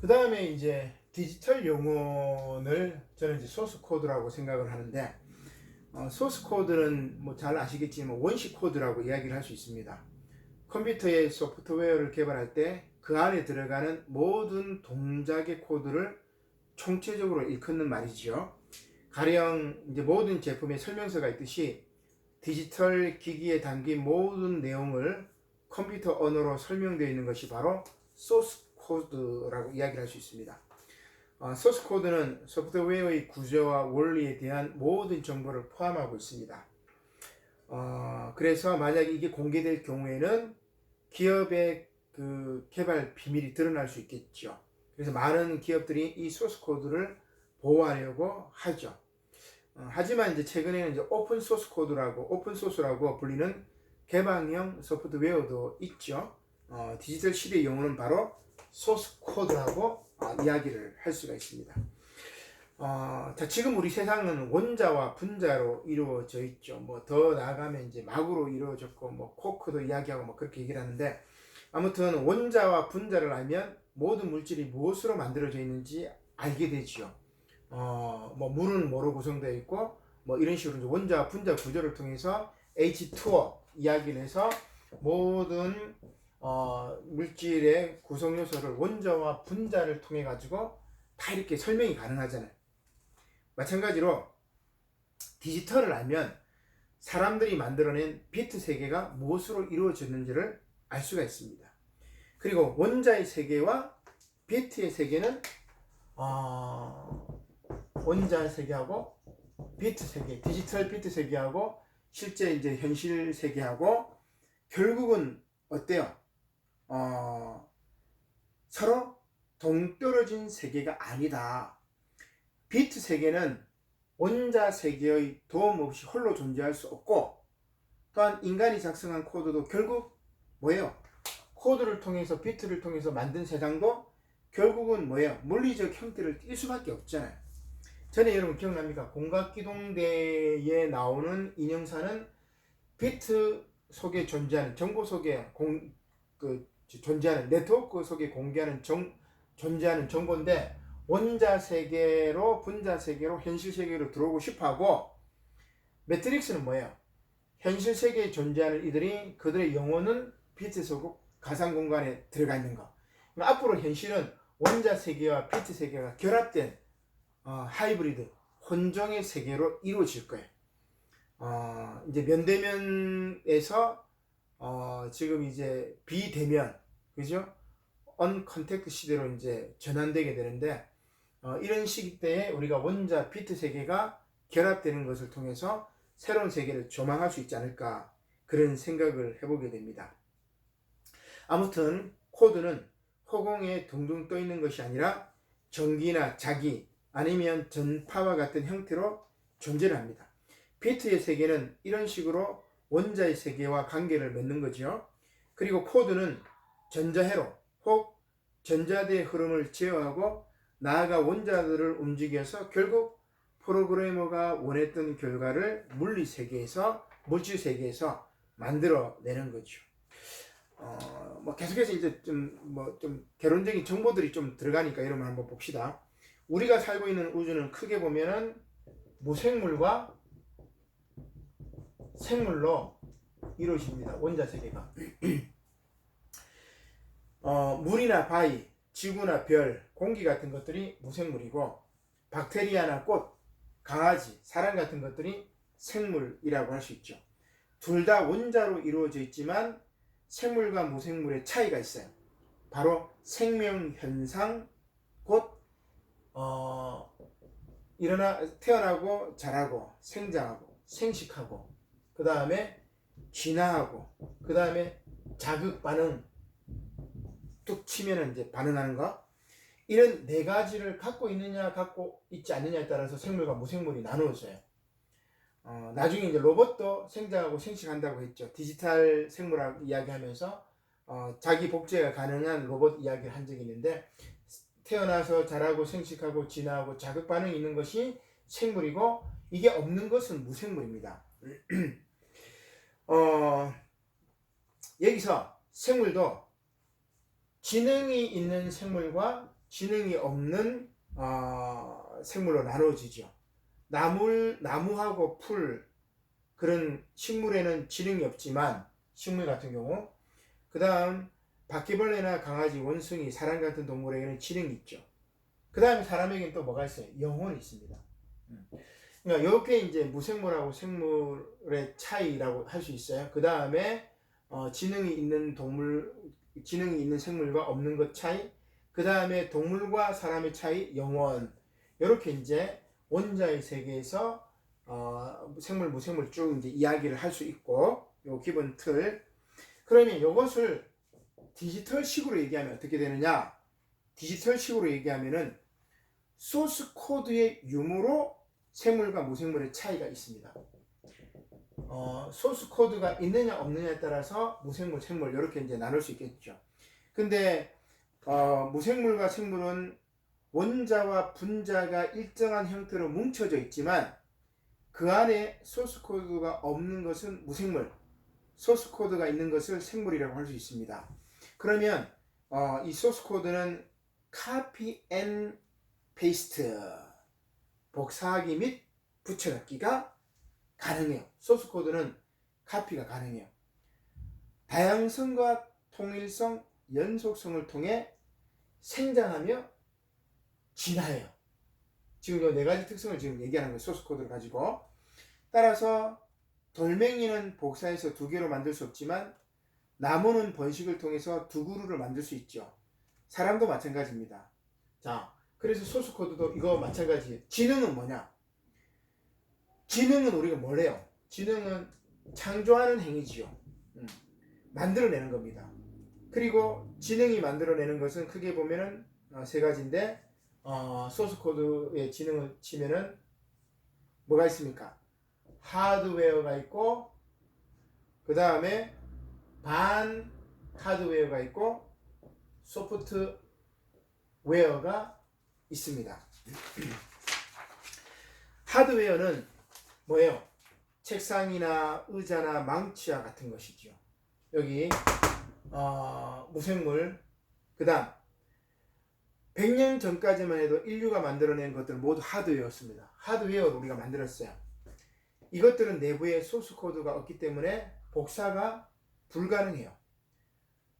그 다음에 이제 디지털 용어를 저는 이제 소스 코드라고 생각을 하는데, 소스 코드는 뭐 잘 아시겠지만 원시 코드라고 이야기를 할 수 있습니다. 컴퓨터의 소프트웨어를 개발할 때 그 안에 들어가는 모든 동작의 코드를 총체적으로 일컫는 말이죠. 가령 이제 모든 제품에 설명서가 있듯이 디지털 기기에 담긴 모든 내용을 컴퓨터 언어로 설명되어 있는 것이 바로 소스 코드라고 이야기를 할 수 있습니다. 소스 코드는 소프트웨어의 구조와 원리에 대한 모든 정보를 포함하고 있습니다. 그래서 만약 이게 공개될 경우에는 기업의 그 개발 비밀이 드러날 수 있겠죠. 그래서 많은 기업들이 이 소스 코드를 보호하려고 하죠. 하지만 이제 최근에는 이제 오픈 소스라고 불리는 개방형 소프트웨어도 있죠. 디지털 시대의 용어는 바로 소스 코드라고 이야기를 할 수가 있습니다. 자, 지금 우리 세상은 원자와 분자로 이루어져 있죠. 뭐 더 나아가면 이제 막으로 이루어졌고, 뭐 코크도 이야기하고 뭐 그렇게 얘기를 하는데, 아무튼 원자와 분자를 알면 모든 물질이 무엇으로 만들어져 있는지 알게 되지요. 뭐 물은 뭐로 구성되어 있고, 뭐 이런 식으로 원자와 분자 구조를 통해서 H2O 이야기를 해서 모든 물질의 구성 요소를 원자와 분자를 통해 가지고 다 이렇게 설명이 가능하잖아요. 마찬가지로 디지털을 알면 사람들이 만들어낸 비트 세계가 무엇으로 이루어졌는지를 알 수가 있습니다. 그리고 원자의 세계와 비트의 세계는 원자 세계하고 비트 세계, 디지털 비트 세계하고 실제 이제 현실 세계하고 결국은 어때요? 서로 동떨어진 세계가 아니다. 비트 세계는 원자 세계의 도움 없이 홀로 존재할 수 없고, 또한 인간이 작성한 코드도 결국 뭐예요? 코드를 통해서, 비트를 통해서 만든 세상도 결국은 뭐예요? 물리적 형태를 띌 수밖에 없잖아요. 전에 여러분 기억납니까? 공각기동대에 나오는 인형사는 비트 속에 존재하는, 정보 속에 존재하는, 네트워크 속에 존재하는 정보인데, 원자 세계로, 분자 세계로, 현실 세계로 들어오고 싶어 하고, 매트릭스는 뭐예요? 현실 세계에 존재하는 이들이, 그들의 영혼은 비트 속 가상 공간에 들어가 있는 거. 앞으로 현실은 원자 세계와 비트 세계가 결합된 하이브리드, 혼종의 세계로 이루어질 거예요. 이제 면대면에서 지금 이제 비대면, 그죠? 언컨택트 시대로 이제 전환되게 되는데, 이런 시기 때에 우리가 원자 비트 세계가 결합되는 것을 통해서 새로운 세계를 조망할 수 있지 않을까, 그런 생각을 해보게 됩니다. 아무튼 코드는 허공에 둥둥 떠 있는 것이 아니라 전기나 자기 아니면 전파와 같은 형태로 존재를 합니다. 비트의 세계는 이런 식으로 원자의 세계와 관계를 맺는 거죠. 그리고 코드는 전자회로 혹 전자대의 흐름을 제어하고 나아가 원자들을 움직여서 결국 프로그래머가 원했던 결과를 물질 세계에서 만들어내는 거죠. 뭐 계속해서 이제 좀 개론적인 정보들이 좀 들어가니까 이러면 한번 봅시다. 우리가 살고 있는 우주는 크게 보면은 무생물과 생물로 이루어집니다. 원자 세계가. 물이나 바위, 지구나 별, 공기 같은 것들이 무생물이고, 박테리아나 꽃, 강아지, 사람 같은 것들이 생물이라고 할 수 있죠. 둘 다 원자로 이루어져 있지만 생물과 무생물의 차이가 있어요. 바로 생명 현상, 곧 태어나고 자라고 생장하고 생식하고, 그 다음에 진화하고, 그 다음에 자극 반응, 뚝 치면은 이제 반응하는 거, 이런 네 가지를 갖고 있느냐 갖고 있지 않느냐에 따라서 생물과 무생물이 나누어져요. 나중에 이제 로봇도 생장하고 생식한다고 했죠. 디지털 생물학 이야기하면서 자기 복제가 가능한 로봇 이야기를 한 적이 있는데, 태어나서 자라고 생식하고 진화하고 자극 반응이 있는 것이 생물이고, 이게 없는 것은 무생물입니다. 여기서 생물도 지능이 있는 생물과 지능이 없는 생물로 나눠지죠. 나무하고 풀, 그런 식물에는 지능이 없지만, 식물 같은 경우, 그 다음 바퀴벌레나 강아지, 원숭이, 사람 같은 동물에게는 지능이 있죠. 그 다음에 사람에게는 또 뭐가 있어요? 영혼이 있습니다. 그러니까 이렇게 이제 무생물하고 생물의 차이라고 할 수 있어요. 그 다음에 지능이 있는 동물, 지능이 있는 생물과 없는 것 차이, 그 다음에 동물과 사람의 차이, 영혼. 이렇게 이제 원자의 세계에서 생물, 무생물 쭉 이제 이야기를 할 수 있고, 요 기본 틀. 그러면 이것을 디지털식으로 얘기하면 어떻게 되느냐? 디지털식으로 얘기하면은 소스 코드의 유무로 생물과 무생물의 차이가 있습니다. 소스 코드가 있느냐 없느냐에 따라서 무생물, 생물 이렇게 이제 나눌 수 있겠죠. 근데 무생물과 생물은 원자와 분자가 일정한 형태로 뭉쳐져 있지만 그 안에 소스 코드가 없는 것은 무생물, 소스 코드가 있는 것을 생물이라고 할 수 있습니다. 그러면 이 소스 코드는 copy and paste, 복사하기 및 붙여넣기가 가능해요. 소스 코드는 카피가 가능해요. 다양성과 통일성, 연속성을 통해 생장하며 진화해요. 지금 이 네 가지 특성을 지금 얘기하는 거예요. 소스 코드를 가지고. 따라서 돌멩이는 복사해서 두 개로 만들 수 없지만 나무는 번식을 통해서 두 그루를 만들 수 있죠. 사람도 마찬가지입니다. 자, 그래서 소스 코드도 이거 마찬가지예요. 지능은 뭐냐? 지능은 우리가 뭘 해요? 지능은 창조하는 행위지요. 만들어내는 겁니다. 그리고 지능이 만들어내는 것은 크게 보면은 세 가지인데 소스 코드의 지능을 치면은 뭐가 있습니까? 하드웨어가 있고 그 다음에 반 하드웨어가 있고 소프트웨어가 있습니다. 하드웨어는 뭐예요? 책상이나 의자나 망치와 같은 것이죠. 여기 무생물, 그 다음 100년 전까지만 해도 인류가 만들어낸 것들 모두 하드웨어였습니다. 하드웨어를 우리가 만들었어요. 이것들은 내부에 소스 코드가 없기 때문에 복사가 불가능해요.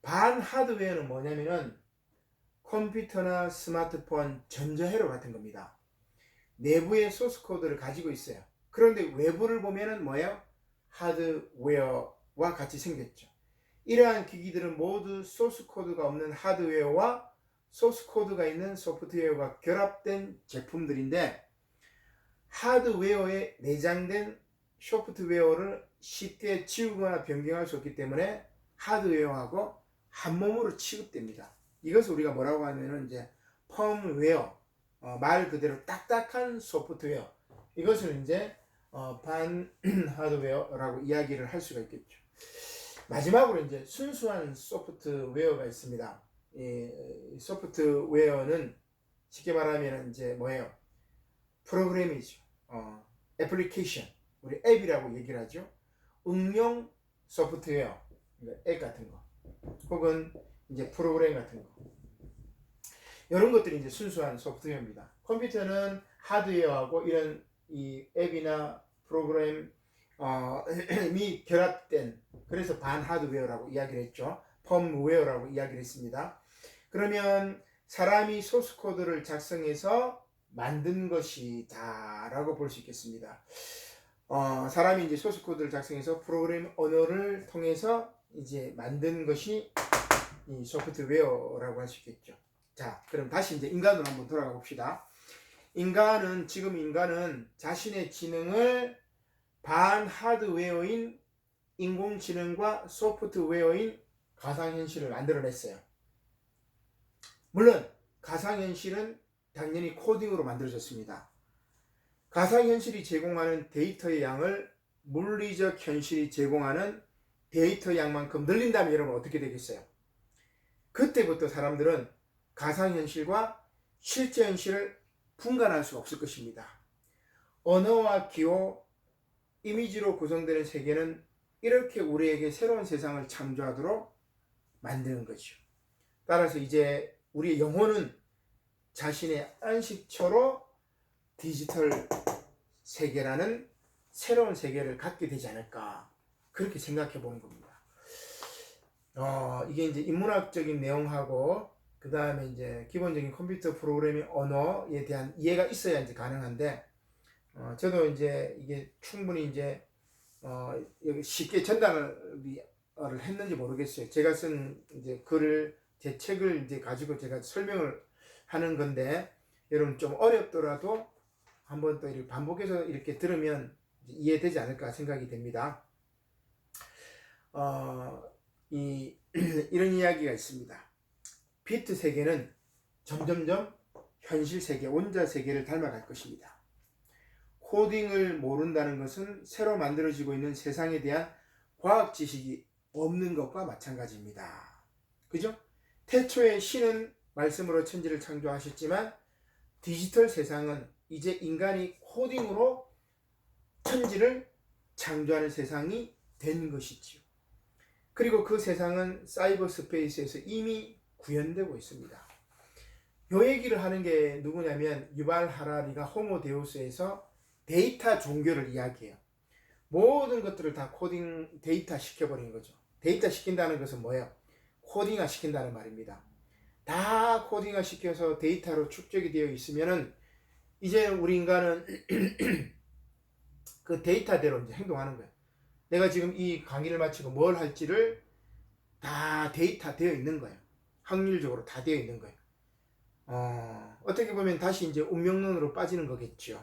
반 하드웨어는 뭐냐면은 컴퓨터나 스마트폰, 전자회로 같은 겁니다. 내부에 소스 코드를 가지고 있어요. 그런데 외부를 보면은 뭐예요? 하드웨어와 같이 생겼죠. 이러한 기기들은 모두 소스 코드가 없는 하드웨어와 소스 코드가 있는 소프트웨어가 결합된 제품들인데 하드웨어에 내장된 소프트웨어를 쉽게 지우거나 변경할 수 없기 때문에 하드웨어하고 한 몸으로 취급됩니다. 이것을 우리가 뭐라고 하면은 이제 펌웨어, 말 그대로 딱딱한 소프트웨어, 이것을 이제 반 하드웨어라고 이야기를 할 수가 있겠죠. 마지막으로 이제 순수한 소프트웨어가 있습니다. 이 소프트웨어는 쉽게 말하면 이제 뭐예요? 프로그램이죠. 애플리케이션, 우리 앱이라고 얘기를 하죠. 응용 소프트웨어, 앱 같은 거, 혹은 이제 프로그램 같은 거, 이런 것들이 이제 순수한 소프트웨어입니다. 컴퓨터는 하드웨어하고 이런 이 앱이나 프로그램이 결합된, 그래서 반 하드웨어라고 이야기를 했죠. 펌웨어라고 이야기를 했습니다. 그러면 사람이 소스 코드를 작성해서 만든 것이다 라고 볼 수 있겠습니다. 사람이 이제 소스 코드를 작성해서 프로그램 언어를 통해서 이제 만든 것이 이 소프트웨어라고 할 수 있겠죠. 자, 그럼 다시 이제 인간으로 한번 돌아가 봅시다. 지금 인간은 자신의 지능을 반 하드웨어인 인공지능과 소프트웨어인 가상현실을 만들어냈어요. 물론 가상현실은 당연히 코딩으로 만들어졌습니다. 가상현실이 제공하는 데이터의 양을 물리적 현실이 제공하는 데이터 양만큼 늘린다면 여러분 어떻게 되겠어요? 그때부터 사람들은 가상현실과 실제 현실을 분간할 수 없을 것입니다. 언어와 기호, 이미지로 구성되는 세계는 이렇게 우리에게 새로운 세상을 창조하도록 만드는 거죠. 따라서 이제 우리의 영혼은 자신의 안식처로 디지털 세계라는 새로운 세계를 갖게 되지 않을까, 그렇게 생각해 보는 겁니다. 이게 이제 인문학적인 내용하고 그 다음에 이제 기본적인 컴퓨터 프로그래밍 언어에 대한 이해가 있어야 이제 가능한데, 저도 이제 이게 충분히 이제 쉽게 전달을 했는지 모르겠어요. 제가 쓴 이제 글을, 제 책을 이제 가지고 제가 설명을 하는 건데, 여러분 좀 어렵더라도 한번 또 이렇게 반복해서 이렇게 들으면 이해되지 않을까 생각이 됩니다. 이런 이야기가 있습니다. 비트 세계는 점점점 현실 세계, 원자 세계를 닮아갈 것입니다. 코딩을 모른다는 것은 새로 만들어지고 있는 세상에 대한 과학 지식이 없는 것과 마찬가지입니다. 그죠? 태초에 신은 말씀으로 천지를 창조하셨지만 디지털 세상은 이제 인간이 코딩으로 천지를 창조하는 세상이 된 것이지요. 그리고 그 세상은 사이버 스페이스에서 이미 구현되고 있습니다. 요 얘기를 하는 게 누구냐면 유발 하라리가 호모 데우스에서 데이터 종교를 이야기해요. 모든 것들을 다 코딩, 데이터 시켜버린 거죠. 데이터 시킨다는 것은 뭐예요? 코딩화 시킨다는 말입니다. 다 코딩화 시켜서 데이터로 축적이 되어 있으면은 이제 우리 인간은 그 데이터대로 이제 행동하는 거예요. 내가 지금 이 강의를 마치고 뭘 할지를 다 데이터 되어 있는 거예요. 확률적으로 다 되어 있는 거예요. 어떻게 보면 다시 이제 운명론으로 빠지는 거겠죠.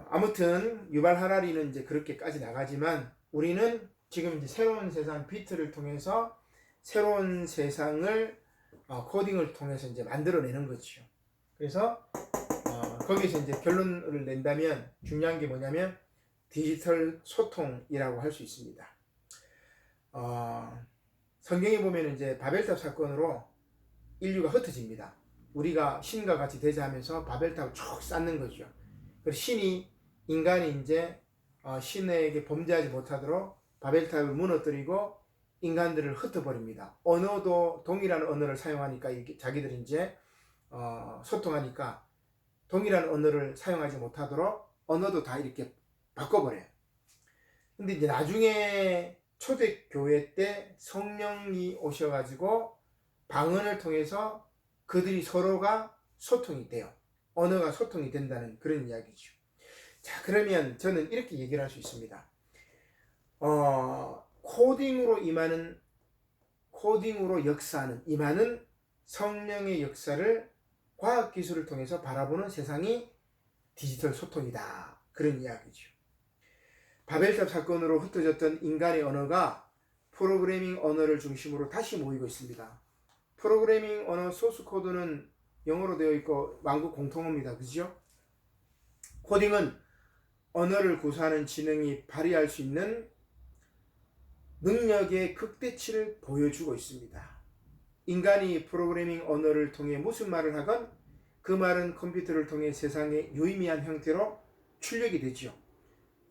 아무튼 유발 하라리는 이제 그렇게까지 나가지만 우리는 지금 이제 새로운 세상 비트를 통해서 새로운 세상을 코딩을 통해서 이제 만들어내는 거죠. 그래서 거기서 이제 결론을 낸다면 중요한 게 뭐냐면 디지털 소통이라고 할 수 있습니다. 성경에 보면 이제 바벨탑 사건으로 인류가 흩어집니다. 우리가 신과 같이 대자하면서 바벨탑을 쭉 쌓는 거죠. 그래서 신이, 인간이 이제 신에게 범죄하지 못하도록 바벨탑을 무너뜨리고 인간들을 흩어버립니다. 언어도 동일한 언어를 사용하니까 자기들이 이제 소통하니까 동일한 언어를 사용하지 못하도록 언어도 다 이렇게 바꿔버려요. 근데 이제 나중에 초대교회 때 성령이 오셔가지고 방언을 통해서 그들이 서로가 소통이 돼요. 언어가 소통이 된다는 그런 이야기죠. 자, 그러면 저는 이렇게 얘기를 할 수 있습니다. 코딩으로 역사하는, 임하는 성령의 역사를 과학기술을 통해서 바라보는 세상이 디지털 소통이다. 그런 이야기죠. 바벨탑 사건으로 흩어졌던 인간의 언어가 프로그래밍 언어를 중심으로 다시 모이고 있습니다. 프로그래밍 언어 소스 코드는 영어로 되어 있고 만국 공통어입니다. 그죠? 코딩은 언어를 구사하는 지능이 발휘할 수 있는 능력의 극대치를 보여주고 있습니다. 인간이 프로그래밍 언어를 통해 무슨 말을 하건 그 말은 컴퓨터를 통해 세상의 유의미한 형태로 출력이 되죠.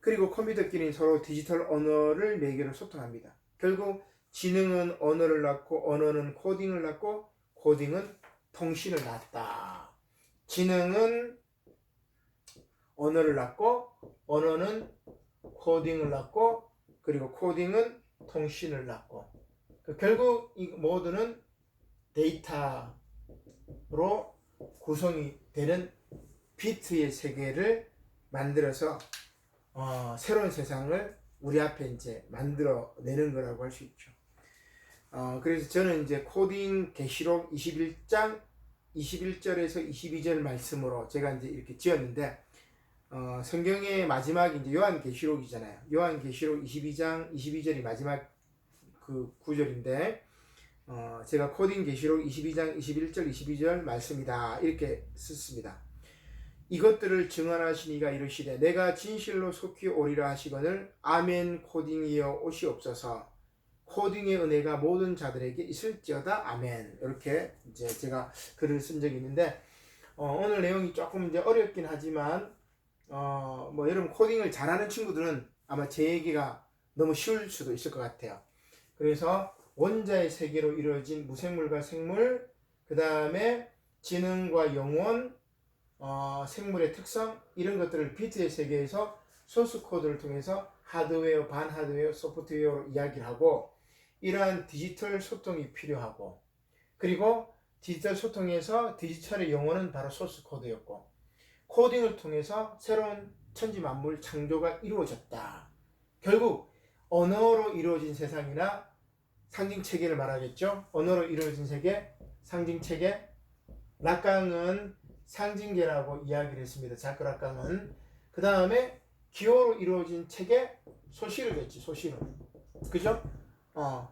그리고 컴퓨터끼리는 서로 디지털 언어를 매개로 소통합니다. 결국 지능은 언어를 낳고 언어는 코딩을 낳고 코딩은 통신을 낳았다. 지능은 언어를 낳고 언어는 코딩을 낳고 그리고 코딩은 통신을 낳고 결국 이 모두는 데이터로 구성이 되는 비트의 세계를 만들어서 새로운 세상을 우리 앞에 이제 만들어내는 거라고 할 수 있죠. 그래서 저는 이제 코딩 계시록 21장 21절에서 22절 말씀으로 제가 이제 이렇게 지었는데, 성경의 마지막이 이제 요한 계시록이잖아요. 요한 계시록 22장 22절이 마지막 그 구절인데, 제가 코딩 계시록 22장 21절 22절 말씀이다 이렇게 썼습니다. 이것들을 증언하시니가 이르시되 내가 진실로 속히 오리라 하시거늘 아멘 코딩이여 오시옵소서. 코딩의 은혜가 모든 자들에게 있을지어다 아멘. 이렇게 이제 제가 글을 쓴 적이 있는데, 오늘 내용이 조금 이제 어렵긴 하지만 뭐 여러분 코딩을 잘하는 친구들은 아마 제 얘기가 너무 쉬울 수도 있을 것 같아요. 그래서 원자의 세계로 이루어진 무생물과 생물, 그 다음에 지능과 영혼, 생물의 특성, 이런 것들을 비트의 세계에서 소스 코드를 통해서 하드웨어, 반하드웨어, 소프트웨어로 이야기를 하고, 이러한 디지털 소통이 필요하고, 그리고 디지털 소통에서 디지털의 영혼은 바로 소스 코드였고, 코딩을 통해서 새로운 천지만물 창조가 이루어졌다. 결국 언어로 이루어진 세상이나 상징체계를 말하겠죠. 언어로 이루어진 세계, 상징체계. 락강은 상징계라고 이야기를 했습니다. 자크 락강은. 그 다음에 기호로 이루어진 체계, 소시를 했지. 소시를. 그죠?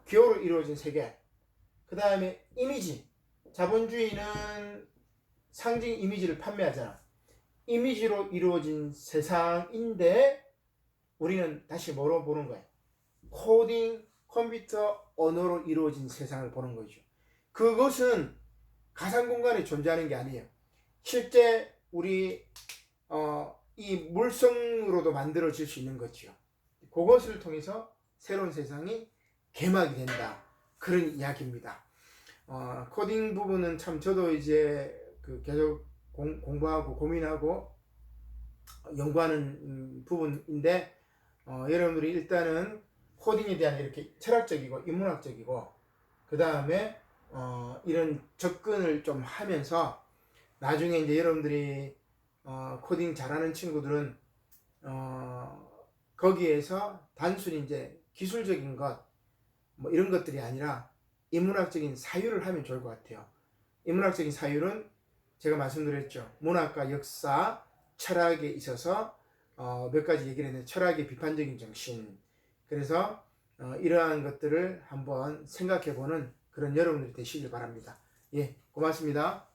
기호로 이루어진 세계. 그 다음에 이미지. 자본주의는 상징 이미지를 판매하잖아. 이미지로 이루어진 세상인데 우리는 다시 뭐로 보는 거예요? 코딩, 컴퓨터, 언어로 이루어진 세상을 보는 거죠. 그것은 가상 공간에 존재하는 게 아니에요. 실제 우리 이 물성으로도 만들어질 수 있는 거죠. 그것을 통해서 새로운 세상이 개막이 된다. 그런 이야기입니다. 코딩 부분은 참 저도 이제 계속 공부하고 고민하고 연구하는 부분인데, 여러분들이 일단은 코딩에 대한 이렇게 철학적이고 인문학적이고, 그 다음에 이런 접근을 좀 하면서 나중에 이제 여러분들이 코딩 잘하는 친구들은 거기에서 단순히 이제 기술적인 것 뭐 이런 것들이 아니라 인문학적인 사유를 하면 좋을 것 같아요. 인문학적인 사유는 제가 말씀드렸죠. 문학과 역사, 철학에 있어서 몇 가지 얘기를 했는데, 철학의 비판적인 정신. 그래서 이러한 것들을 한번 생각해보는 그런 여러분들이 되시길 바랍니다. 예, 고맙습니다.